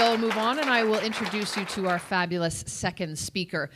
will move on and I will introduce you to our fabulous second speaker.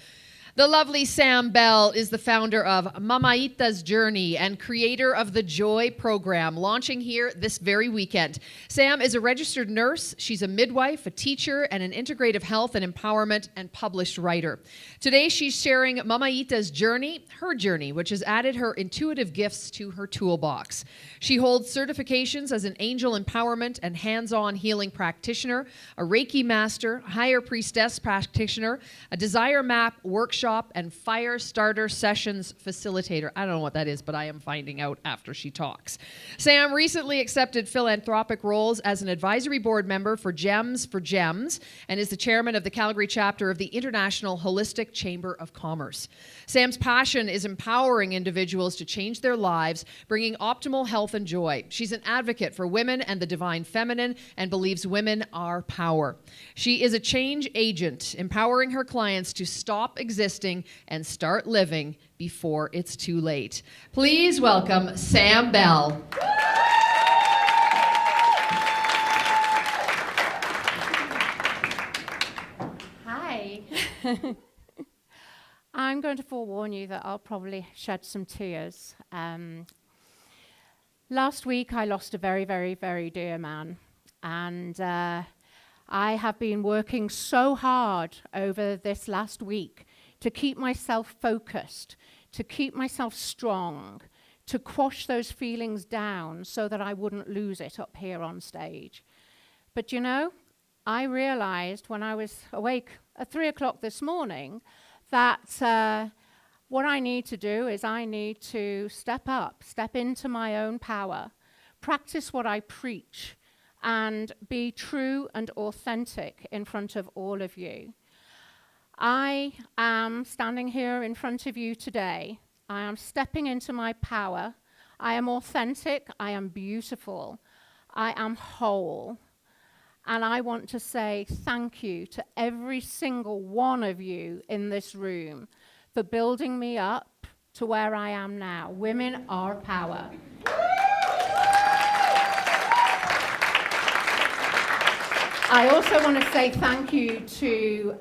The lovely Sam Bell is the founder of Mamaitas Journey and creator of the Joy program, launching here this very weekend. Sam is a registered nurse. She's a midwife, a teacher, and an integrative health and empowerment and published writer. Today, she's sharing Mamaitas Journey, her journey, which has added her intuitive gifts to her toolbox. She holds certifications as an angel empowerment and hands-on healing practitioner, a Reiki master, higher priestess practitioner, a desire map workshop, and fire starter sessions facilitator. I don't know what that is, but I am finding out after she talks. Sam recently accepted philanthropic roles as an advisory board member for Gems for Gems and is the chairman of the Calgary chapter of the International Holistic Chamber of Commerce. Sam's passion is empowering individuals to change their lives, bringing optimal health and joy. She's an advocate for women and the divine feminine and believes women are power. She is a change agent, empowering her clients to stop existing and start living before it's too late. Please welcome Sam Bell. Hi. I'm going to forewarn you that I'll probably shed some tears. Last week I lost a very, very, very dear man, and I have been working so hard over this last week to keep myself focused, to keep myself strong, to quash those feelings down so that I wouldn't lose it up here on stage. But you know, I realized when I was awake at 3 o'clock this morning that what I need to do is I need to step up, step into my own power, practice what I preach, and be true and authentic in front of all of you. I am standing here in front of you today. I am stepping into my power. I am authentic. I am beautiful. I am whole. And I want to say thank you to every single one of you in this room for building me up to where I am now. Women are power. I also want to say thank you to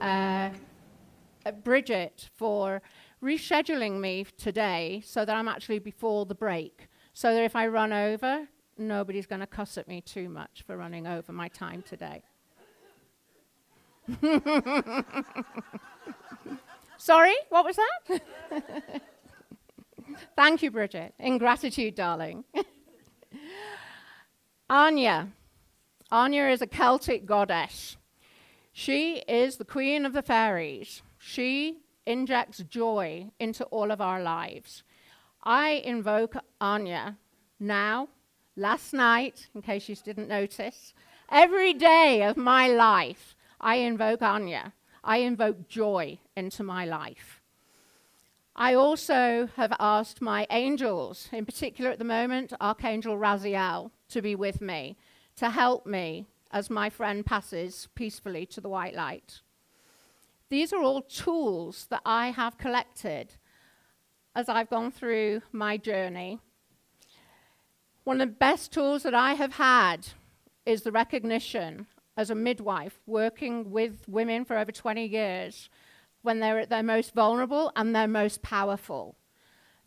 Bridget for rescheduling me today so that I'm actually before the break, so that if I run over, nobody's going to cuss at me too much for running over my time today. Sorry, what was that? Thank you, Bridget. In gratitude, darling. Anya. Anya is a Celtic goddess. She is the queen of the fairies. She injects joy into all of our lives. I invoke Anya now, last night, in case you didn't notice. Every day of my life, I invoke Anya. I invoke joy into my life. I also have asked my angels, in particular at the moment, Archangel Raziel, to be with me, to help me as my friend passes peacefully to the white light. These are all tools that I have collected as I've gone through my journey. One of the best tools that I have had is the recognition as a midwife working with women for over 20 years when they're at their most vulnerable and their most powerful,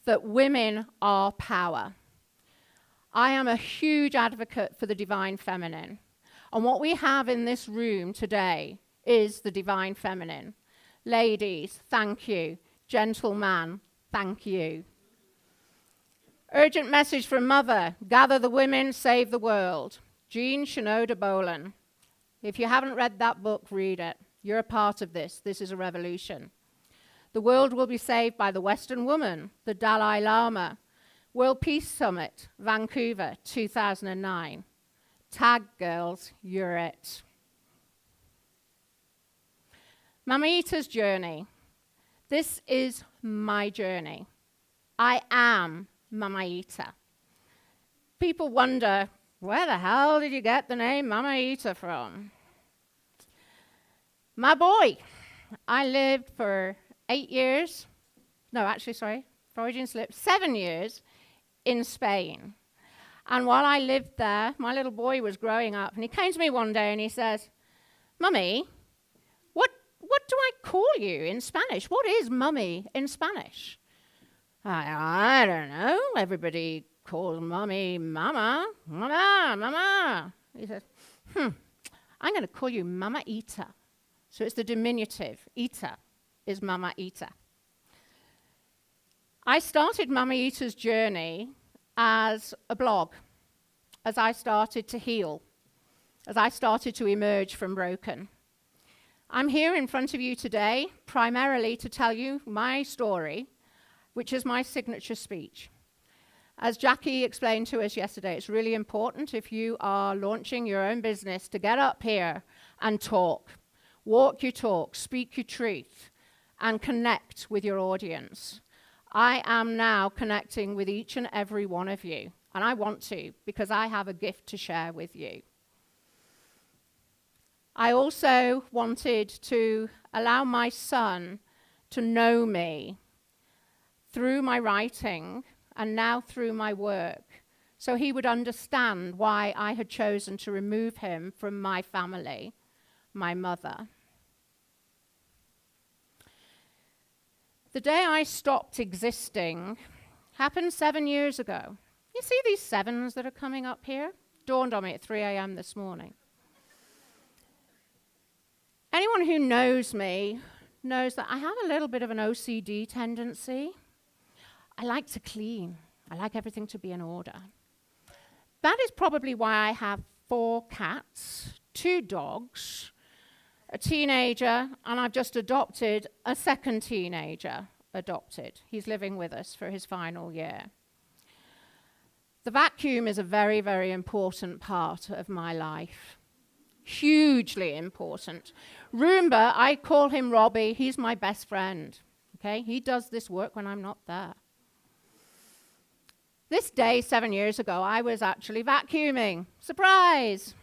that women are power. I am a huge advocate for the divine feminine. And what we have in this room today is the divine feminine. Ladies, thank you. Gentlemen, thank you. Urgent message from Mother. Gather the women, save the world. Jean Shinoda Bolen. If you haven't read that book, read it. You're a part of this. This is a revolution. The world will be saved by the Western woman, the Dalai Lama. World Peace Summit, Vancouver, 2009. Tag, girls, you're it. Mamaita's journey. This is my journey. I am Mamaita. People wonder, where the hell did you get the name Mamaita from? My boy. I lived for 8 years. No, actually, sorry, Freudian slip, 7 years in Spain. And while I lived there, my little boy was growing up, and he came to me one day and he says, Mummy, what do I call you in Spanish? What is mummy in Spanish? I don't know. Everybody calls mummy mama. Mama, mama. He says, I'm going to call you Mamaita. So it's the diminutive. Ita is Mamaita. I started Mamaita's journey as a blog, as I started to heal, as I started to emerge from broken. I'm here in front of you today primarily to tell you my story, which is my signature speech. As Jackie explained to us yesterday, it's really important if you are launching your own business to get up here and talk. Walk your talk, speak your truth, and connect with your audience. I am now connecting with each and every one of you, and I want to because I have a gift to share with you. I also wanted to allow my son to know me through my writing and now through my work, so he would understand why I had chosen to remove him from my family, my mother. The day I stopped existing happened 7 years ago. You see these sevens that are coming up here? Dawned on me at 3 a.m. this morning. Anyone who knows me knows that I have a little bit of an OCD tendency. I like to clean. I like everything to be in order. That is probably why I have 4 cats, 2 dogs, a teenager, and I've just adopted a second teenager, He's living with us for his final year. The vacuum is a very, very important part of my life. Hugely important. Roomba, I call him Robbie. He's my best friend. Okay? He does this work when I'm not there. This day, 7 years ago, I was actually vacuuming. Surprise!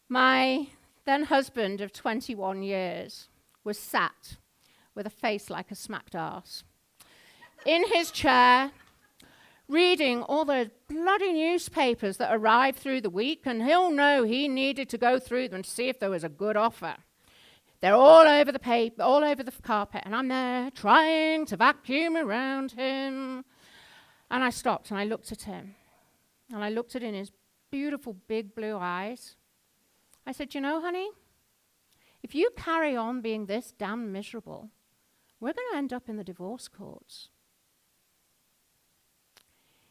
My then husband of 21 years was sat with a face like a smacked arse in his chair, reading all the bloody newspapers that arrived through the week, and he'll know he needed to go through them to see if there was a good offer. They're all over the paper, all over the carpet, and I'm there trying to vacuum around him. And I stopped and I looked at him, and I looked at in his beautiful big blue eyes. I said, you know, honey, if you carry on being this damn miserable, we're going to end up in the divorce courts.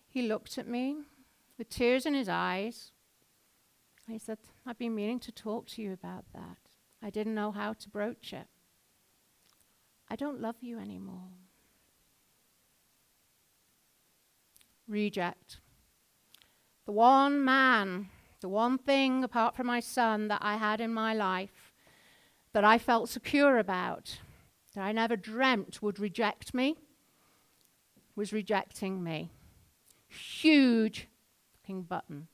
He looked at me with tears in his eyes. He said, I've been meaning to talk to you about that. I didn't know how to broach it. I don't love you anymore. Reject. The one man, the one thing apart from my son that I had in my life that I felt secure about, that I never dreamt would reject me, was rejecting me. Huge fucking button.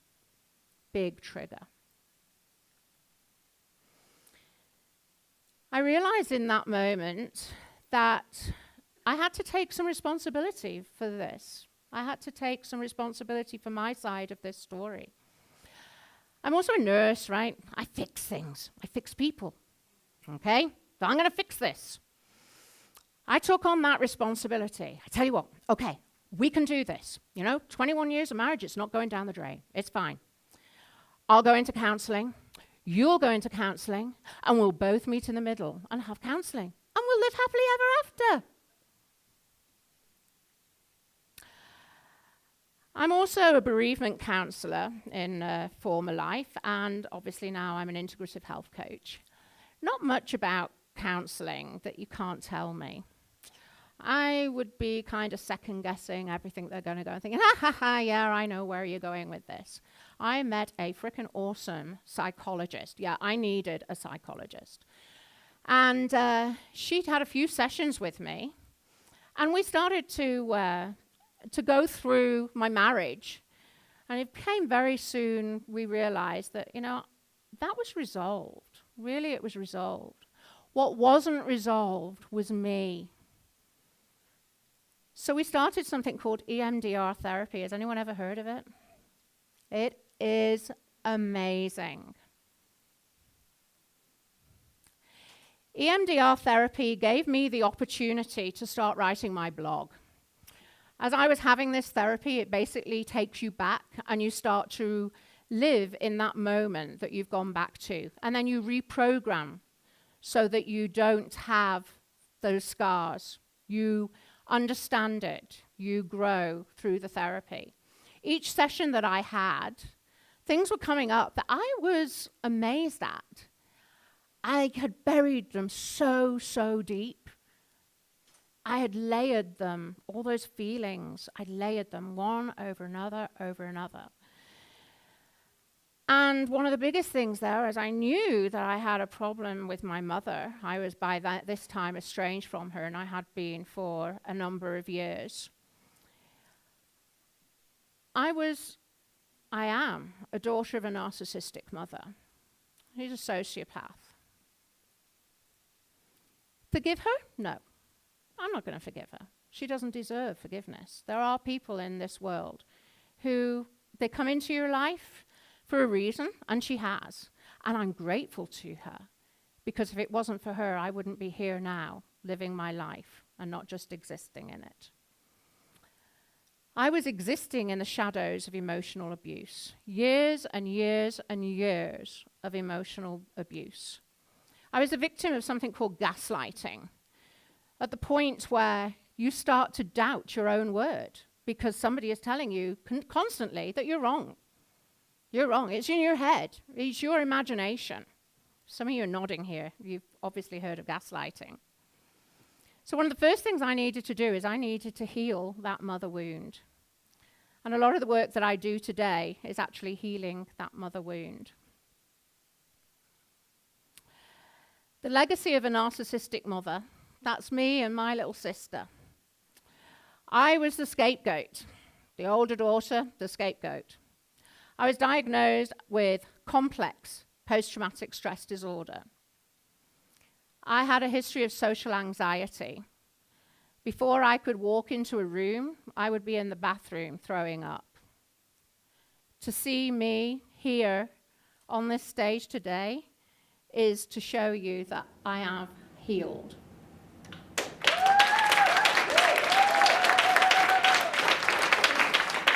Big trigger. I realized in that moment that I had to take some responsibility for this. I had to take some responsibility for my side of this story. I'm also a nurse, right? I fix things. I fix people. Okay? So I'm going to fix this. I took on that responsibility. I tell you what, okay, we can do this. 21 years of marriage, it's not going down the drain. It's fine. I'll go into counseling. You'll go into counseling. And we'll both meet in the middle and have counseling. And we'll live happily ever after. I'm also a bereavement counsellor in former life, and obviously now I'm an integrative health coach. Not much about counselling that you can't tell me. I would be kind of second-guessing everything they're going to go and thinking, yeah, I know where you're going with this. I met a frickin' awesome psychologist. Yeah, I needed a psychologist. And she'd had a few sessions with me, and we started to go through my marriage. And it became very soon, we realized that, that was resolved. Really, it was resolved. What wasn't resolved was me. So we started something called EMDR therapy. Has anyone ever heard of it? It is amazing. EMDR therapy gave me the opportunity to start writing my blog. As I was having this therapy, it basically takes you back and you start to live in that moment that you've gone back to. And then you reprogram so that you don't have those scars. You understand it. You grow through the therapy. Each session that I had, things were coming up that I was amazed at. I had buried them so deep. I had layered them, all those feelings, I layered them one over another, over another. And one of the biggest things there is I knew that I had a problem with my mother. I was by this time estranged from her, and I had been for a number of years. I am a daughter of a narcissistic mother. She's a sociopath. Forgive her? No. I'm not going to forgive her. She doesn't deserve forgiveness. There are people in this world who, they come into your life for a reason, and she has. And I'm grateful to her, because if it wasn't for her, I wouldn't be here now, living my life and not just existing in it. I was existing in the shadows of emotional abuse. Years and years and years of emotional abuse. I was a victim of something called gaslighting, at the point where you start to doubt your own word because somebody is telling you constantly that you're wrong. You're wrong. It's in your head. It's your imagination. Some of you are nodding here. You've obviously heard of gaslighting. So one of the first things I needed to do is I needed to heal that mother wound. And a lot of the work that I do today is actually healing that mother wound. The legacy of a narcissistic mother, that's me and my little sister. I was the scapegoat, the older daughter, the scapegoat. I was diagnosed with complex post-traumatic stress disorder. I had a history of social anxiety. Before I could walk into a room, I would be in the bathroom throwing up. To see me here on this stage today is to show you that I have healed.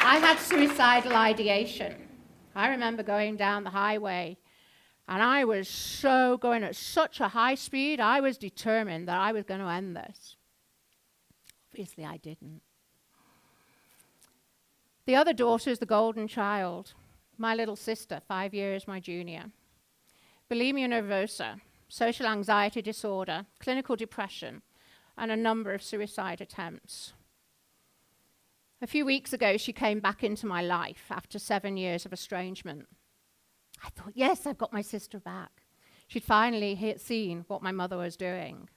I had suicidal ideation. I remember going down the highway, and I was going at such a high speed, I was determined that I was going to end this. Obviously, I didn't. The other daughter is the golden child, my little sister, 5 years my junior. Bulimia nervosa, social anxiety disorder, clinical depression, and a number of suicide attempts. A few weeks ago, she came back into my life after 7 years of estrangement. I thought, yes, I've got my sister back. She'd finally seen what my mother was doing.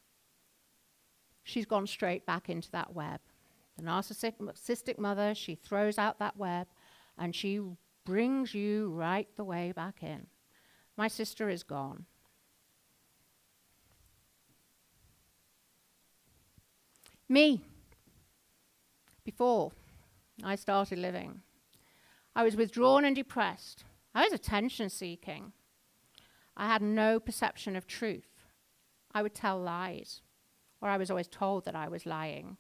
She's gone straight back into that web. The narcissistic mother, she throws out that web, and she brings you right the way back in. My sister is gone. Me, before I started living, I was withdrawn and depressed. I was attention-seeking. I had no perception of truth. I would tell lies, or I was always told that I was lying.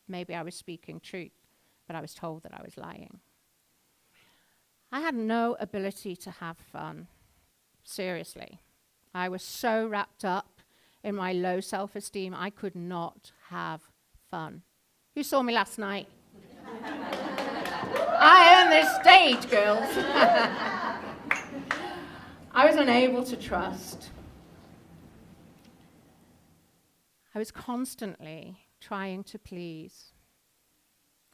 Maybe I was speaking truth, but I was told that I was lying. I had no ability to have fun. Seriously. I was so wrapped up in my low self-esteem, I could not have fun. Who saw me last night? I own this stage, girls. I was unable to trust. I was constantly trying to please.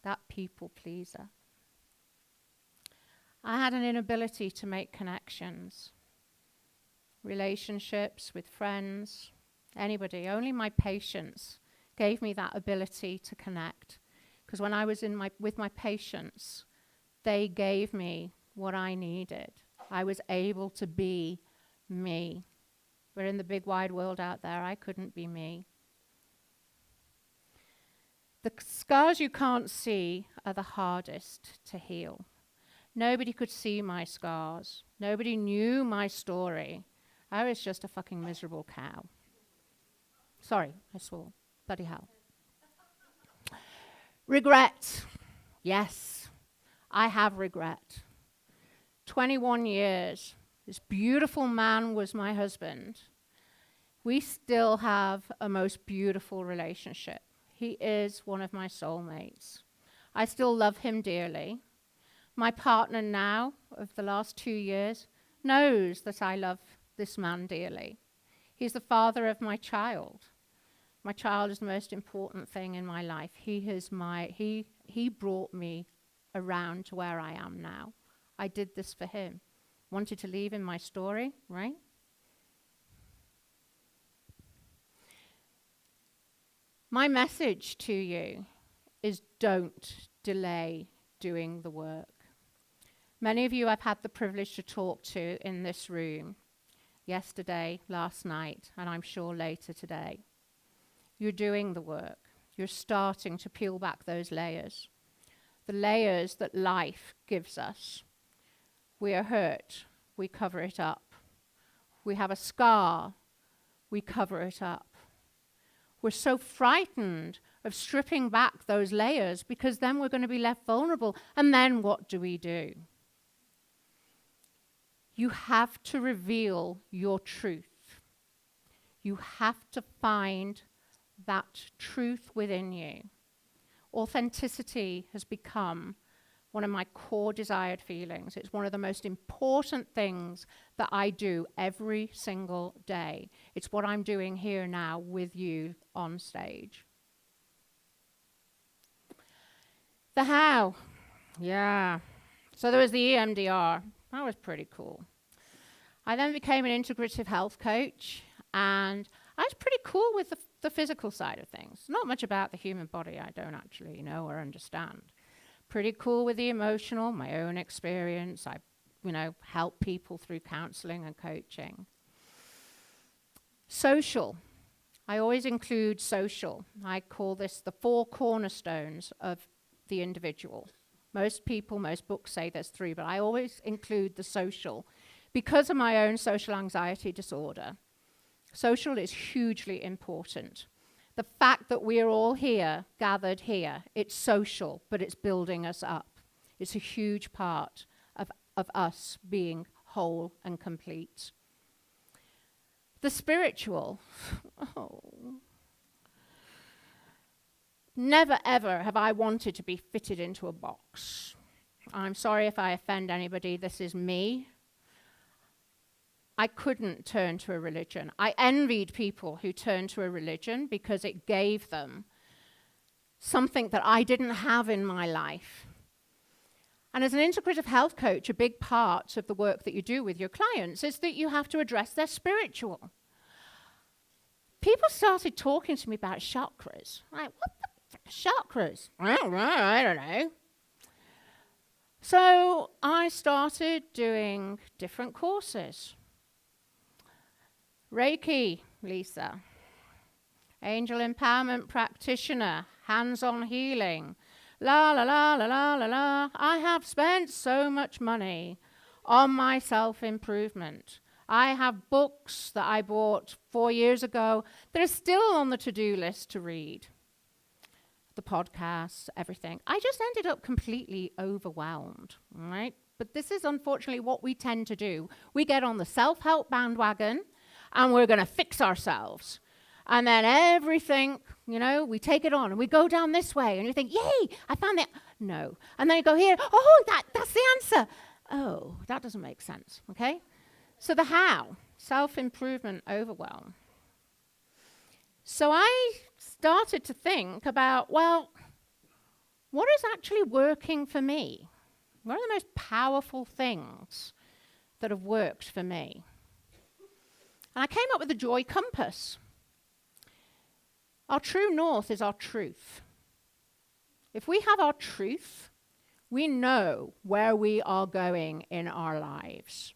That people pleaser. I had an inability to make connections. Relationships with friends, anybody. Only my patients gave me that ability to connect. Because when I was with my patients, they gave me what I needed. I was able to be me. But in the big wide world out there, I couldn't be me. The scars you can't see are the hardest to heal. Nobody could see my scars. Nobody knew my story. I was just a fucking miserable cow. Sorry, I swore. Bloody hell. Regret. Yes, I have regret. 21 years. This beautiful man was my husband. We still have a most beautiful relationship. He is one of my soulmates. I still love him dearly. My partner now, of the last 2 years, knows that I love this man dearly. He's the father of my child. My child is the most important thing in my life. He brought me around to where I am now. I did this for him. Wanted to leave in my story, right? My message to you is don't delay doing the work. Many of you I've had the privilege to talk to in this room yesterday, last night, and I'm sure later today. You're doing the work. You're starting to peel back those layers. The layers that life gives us. We are hurt, we cover it up. We have a scar, we cover it up. We're so frightened of stripping back those layers because then we're going to be left vulnerable. And then what do? You have to reveal your truth. You have to find that truth within you. Authenticity has become one of my core desired feelings. It's one of the most important things that I do every single day. It's what I'm doing here now with you on stage. The how. Yeah. So there was the EMDR. That was pretty cool. I then became an integrative health coach, and I was pretty cool with the physical side of things. Not much about the human body I don't actually know or understand. Pretty cool with the emotional, my own experience. I, help people through counseling and coaching. Social. I always include social. I call this the 4 cornerstones of the individual. Most people, most books say there's 3, but I always include the social because of my own social anxiety disorder. Social is hugely important. The fact that we're all here, gathered here, it's social, but it's building us up. It's a huge part of us being whole and complete. The spiritual. Never, ever have I wanted to be fitted into a box. I'm sorry if I offend anybody. This is me. I couldn't turn to a religion. I envied people who turned to a religion because it gave them something that I didn't have in my life. And as an integrative health coach, a big part of the work that you do with your clients is that you have to address their spiritual. People started talking to me about chakras. Like, what the chakras? I don't know. So I started doing different courses. Reiki, Lisa. Angel empowerment practitioner, hands-on healing. La, la, la, la, la, la, la. I have spent so much money on my self-improvement. I have books that I bought 4 years ago that are still on the to-do list to read. The podcasts, everything. I just ended up completely overwhelmed, right? But this is unfortunately what we tend to do. We get on the self-help bandwagon and we're going to fix ourselves. And then everything, we take it on and we go down this way and you think, yay, I found that. No. And then you go here, oh, that's the answer. Oh, that doesn't make sense, okay? So the how, self-improvement overwhelm. So I started to think about, well, what is actually working for me? What are the most powerful things that have worked for me? And I came up with the joy compass. Our true north is our truth. If we have our truth, we know where we are going in our lives.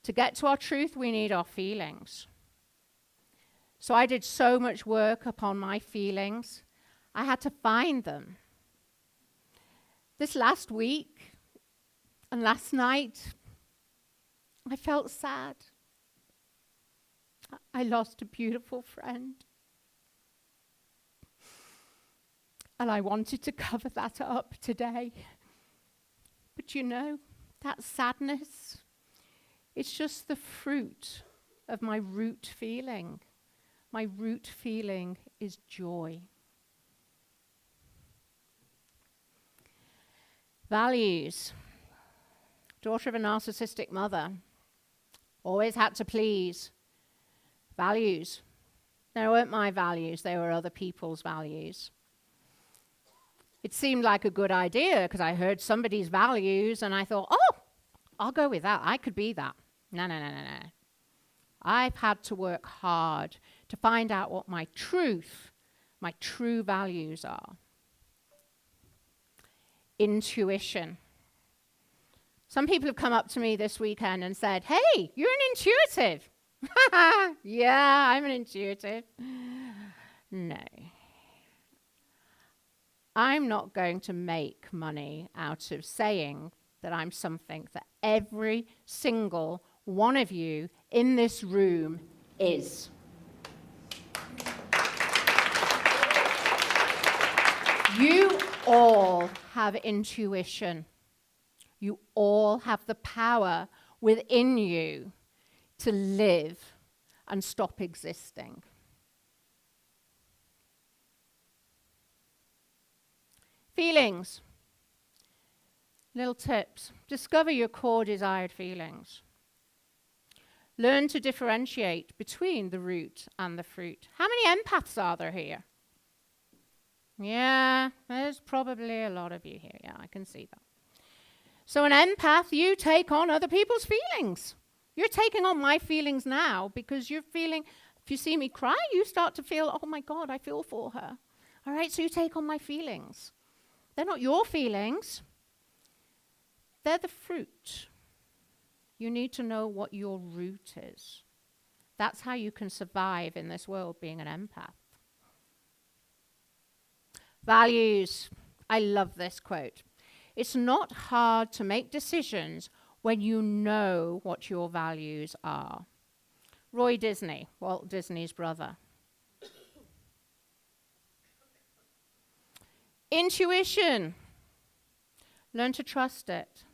To get to our truth, we need our feelings. So I did so much work upon my feelings. I had to find them. This last week and last night, I felt sad. I lost a beautiful friend. And I wanted to cover that up today. But you know, that sadness, it's just the fruit of my root feeling. My root feeling is joy. Values. Daughter of a narcissistic mother. Always had to please. Values. They weren't my values, they were other people's values. It seemed like a good idea because I heard somebody's values and I thought, oh, I'll go with that. I could be that. No. I've had to work hard to find out what my true values are. Intuition. Some people have come up to me this weekend and said, hey, you're an intuitive. Yeah, I'm an intuitive. No. I'm not going to make money out of saying that I'm something that every single one of you in this room is. You all have intuition. You all have the power within you to live and stop existing. Feelings. Little tips. Discover your core desired feelings. Learn to differentiate between the root and the fruit. How many empaths are there here? Yeah, there's probably a lot of you here. Yeah, I can see that. So an empath, you take on other people's feelings. You're taking on my feelings now because you're feeling, if you see me cry, you start to feel, oh my God, I feel for her. All right, so you take on my feelings. They're not your feelings. They're the fruit. You need to know what your root is. That's how you can survive in this world being an empath. Values. I love this quote. It's not hard to make decisions when you know what your values are. Roy Disney, Walt Disney's brother. Intuition. Learn to trust it.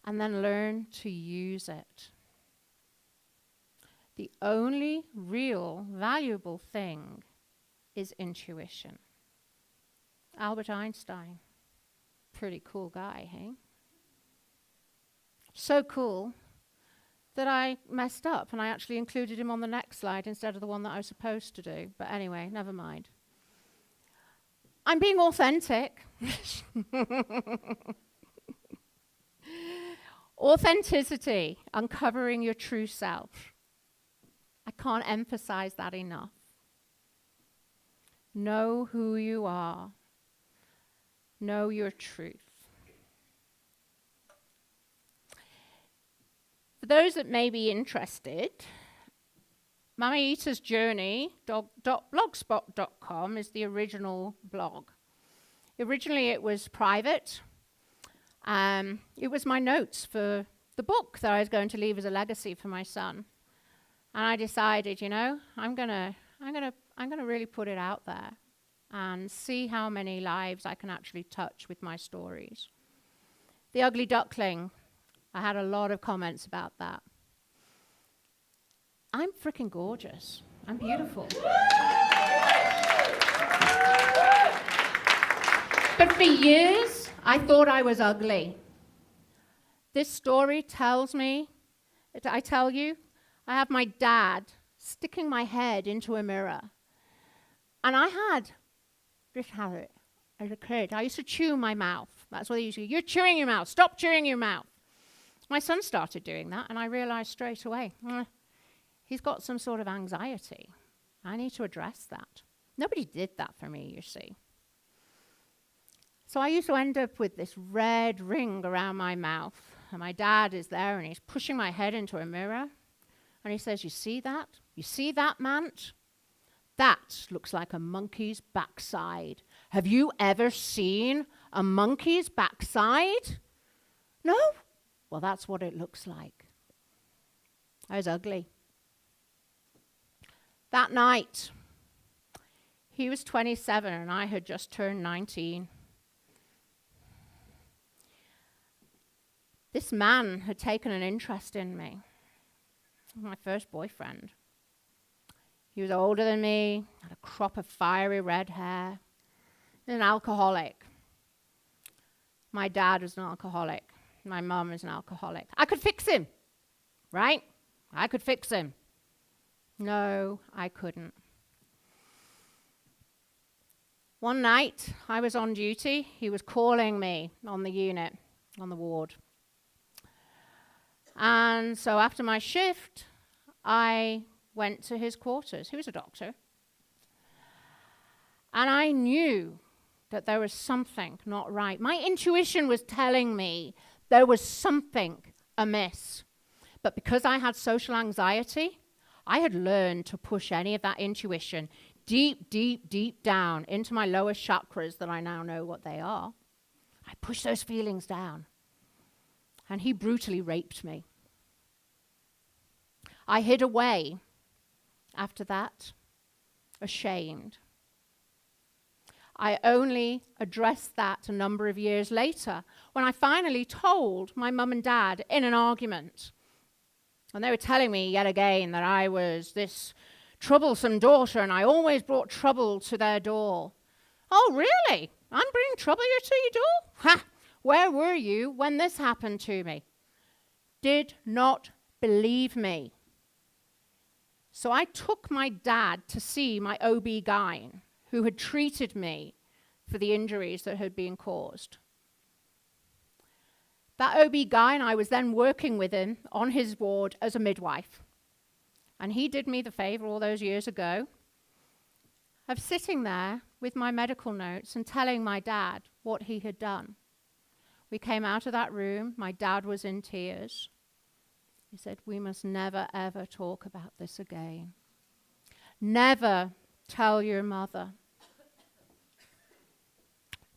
And then learn to use it. The only real valuable thing is intuition. Albert Einstein. Pretty cool guy, hey? So cool that I messed up and I actually included him on the next slide instead of the one that I was supposed to do. But anyway, never mind. I'm being authentic. Authenticity, uncovering your true self. I can't emphasize that enough. Know who you are. Know your truth. For those that may be interested, Mamaitas Journey, blogspot.com is the original blog. Originally it was private. It was my notes for the book that I was going to leave as a legacy for my son. And I decided, you know, I'm gonna really put it out there and see how many lives I can actually touch with my stories. The Ugly Duckling, I had a lot of comments about that. I'm freaking gorgeous. I'm beautiful. But for years, I thought I was ugly. This story tells me, I tell you, I have my dad sticking my head into a mirror. And I had this habit as a kid. I used to chew my mouth. That's what they used to do. You're chewing your mouth. Stop chewing your mouth. My son started doing that, and I realized straight away, he's got some sort of anxiety. I need to address that. Nobody did that for me, you see. So I used to end up with this red ring around my mouth. And my dad is there, and he's pushing my head into a mirror. And he says, you see that? You see that, Mant? That looks like a monkey's backside. Have you ever seen a monkey's backside? No? Well, that's what it looks like. I was ugly. That night, he was 27 and I had just turned 19. This man had taken an interest in me. My first boyfriend. He was older than me, had a crop of fiery red hair, an alcoholic. My dad was an alcoholic. My mum was an alcoholic. I could fix him, right? I could fix him. No, I couldn't. One night, I was on duty. He was calling me on the unit, on the ward. And so after my shift, I went to his quarters. He was a doctor. And I knew that there was something not right. My intuition was telling me there was something amiss. But because I had social anxiety, I had learned to push any of that intuition deep, deep, deep down into my lower chakras that I now know what they are. I pushed those feelings down. And he brutally raped me. I hid away after that, ashamed. I only addressed that a number of years later when I finally told my mum and dad in an argument. And they were telling me yet again that I was this troublesome daughter and I always brought trouble to their door. Oh, really? I'm bringing trouble here to your door? Ha! Where were you when this happened to me? Did not believe me. So I took my dad to see my OB-GYN, who had treated me for the injuries that had been caused. That OB-GYN, I was then working with him on his ward as a midwife. And he did me the favor all those years ago of sitting there with my medical notes and telling my dad what he had done. We came out of that room. My dad was in tears. He said, "We must never, ever talk about this again. Never tell your mother.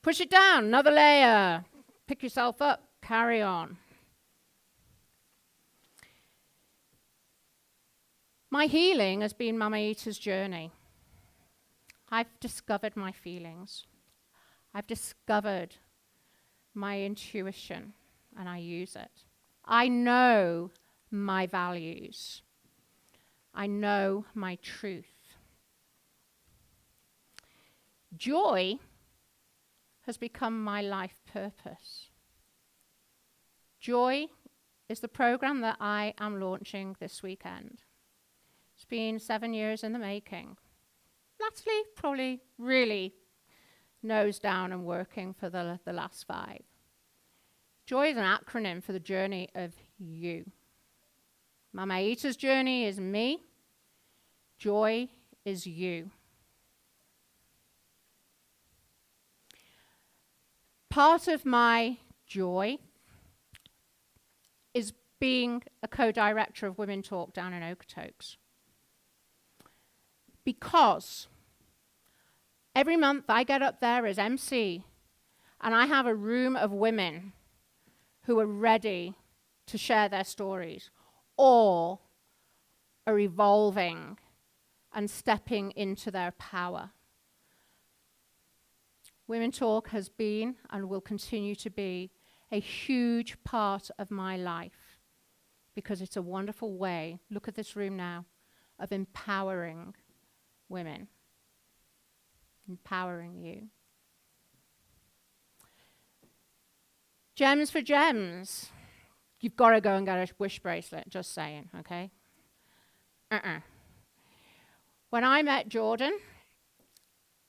Push it down, another layer. Pick yourself up, carry on." My healing has been Mamaita's journey. I've discovered my feelings. I've discovered my intuition, and I use it. I know my values. I know my truth. Joy has become my life purpose. Joy is the program that I am launching this weekend. It's been 7 years in the making. Natalie probably really nose down and working for the last 5. Joy is an acronym for the journey of you. Mamaita's journey is me. Joy is you. Part of my joy is being a co-director of Women Talk down in Okotoks. Because every month I get up there as MC and I have a room of women who are ready to share their stories or are evolving and stepping into their power. Women Talk has been and will continue to be a huge part of my life because it's a wonderful way, look at this room now, of empowering women, empowering you. Gems for gems. You've got to go and get a wish bracelet, just saying, okay? When I met Jordan,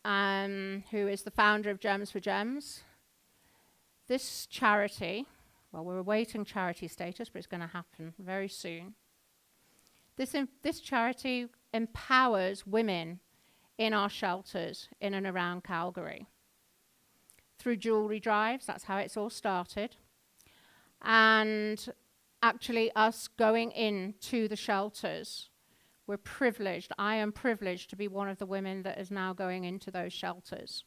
who is the founder of Gems for Gems, this charity, well, we're awaiting charity status, but it's going to happen very soon. This charity empowers women in our shelters in and around Calgary. Through jewelry drives, that's how it's all started. And actually us going into the shelters, we're privileged. I am privileged to be one of the women that is now going into those shelters.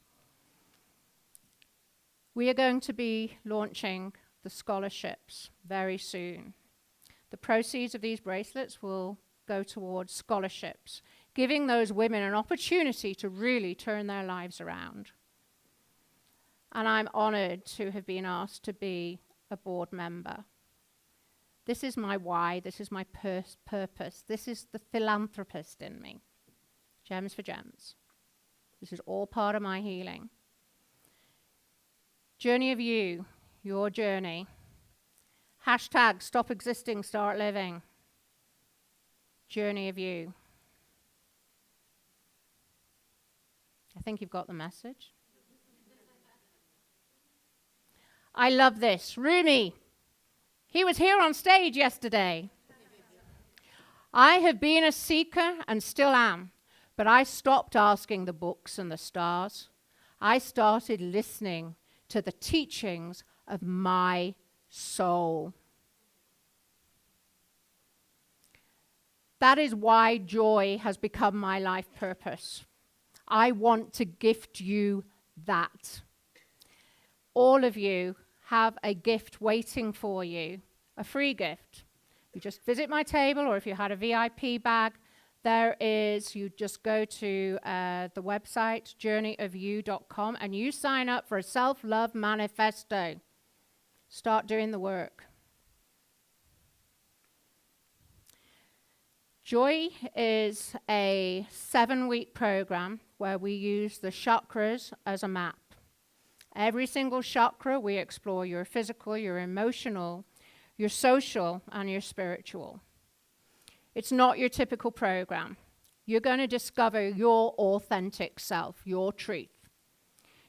We are going to be launching the scholarships very soon. The proceeds of these bracelets will go towards scholarships giving those women an opportunity to really turn their lives around. And I'm honored to have been asked to be a board member. This is my why, this is my purpose, this is the philanthropist in me. Gems for gems. This is all part of my healing. Journey of you, your journey. Hashtag stop existing, start living. Journey of you. I think you've got the message. I love this. Rumi, he was here on stage yesterday. I have been a seeker and still am, but I stopped asking the books and the stars. I started listening to the teachings of my soul. That is why joy has become my life purpose. I want to gift you that. All of you have a gift waiting for you, a free gift. You just visit my table, or if you had a VIP bag, you just go to the website, journeyofyou.com, and you sign up for a self-love manifesto. Start doing the work. Joy is a 7-week program where we use the chakras as a map. Every single chakra, we explore your physical, your emotional, your social, and your spiritual. It's not your typical program. You're going to discover your authentic self, your truth.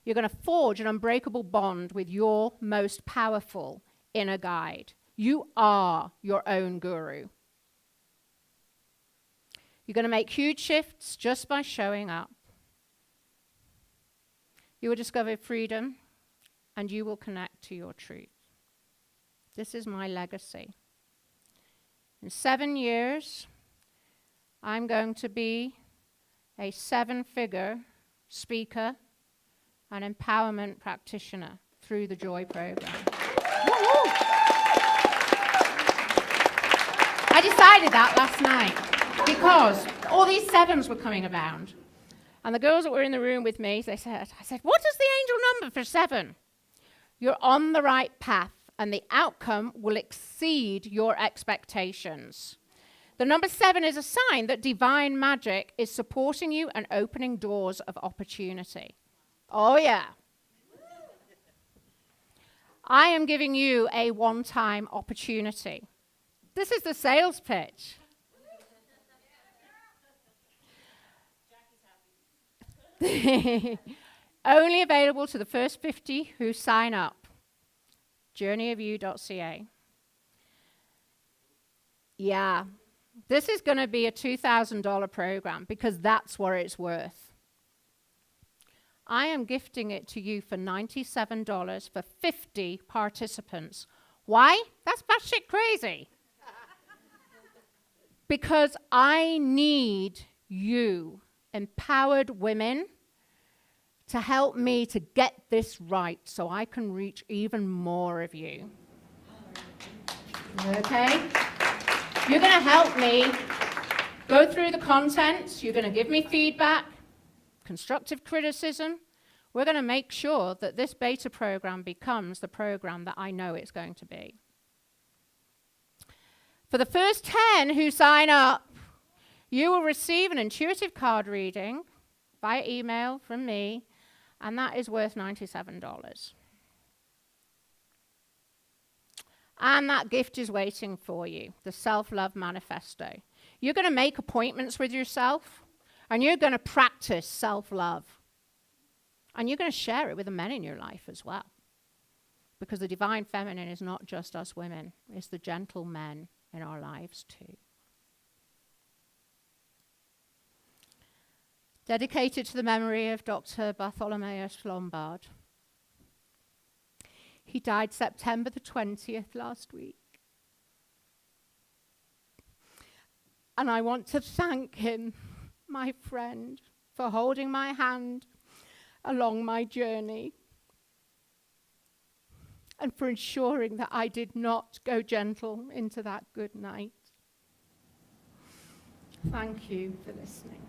You're going to forge an unbreakable bond with your most powerful inner guide. You are your own guru. You're going to make huge shifts just by showing up. You will discover freedom, and you will connect to your truth. This is my legacy. In 7 years, I'm going to be a 7-figure speaker and empowerment practitioner through the Joy program. Woo-hoo! I decided that last night because all these 7s were coming around. And the girls that were in the room with me, I said, what is the angel number for 7? You're on the right path, and the outcome will exceed your expectations. The number 7 is a sign that divine magic is supporting you and opening doors of opportunity. Oh, yeah. I am giving you a one-time opportunity. This is the sales pitch. Only available to the first 50 who sign up. journeyofyou.ca. Yeah, this is going to be a $2,000 program because that's what it's worth. I am gifting it to you for $97 for 50 participants. Why? That's batshit crazy. Because I need you, empowered women, to help me to get this right so I can reach even more of you. Okay? You're going to help me go through the content. You're going to give me feedback, constructive criticism. We're going to make sure that this beta program becomes the program that I know it's going to be. For the first 10 who sign up, you will receive an intuitive card reading via email from me, and that is worth $97. And that gift is waiting for you, the Self-Love Manifesto. You're going to make appointments with yourself, and you're going to practice self-love. And you're going to share it with the men in your life as well. Because the divine feminine is not just us women, it's the gentle men in our lives too. Dedicated to the memory of Dr. Bartholomew Lombard. He died September the 20th last week. And I want to thank him, my friend, for holding my hand along my journey and for ensuring that I did not go gentle into that good night. Thank you for listening.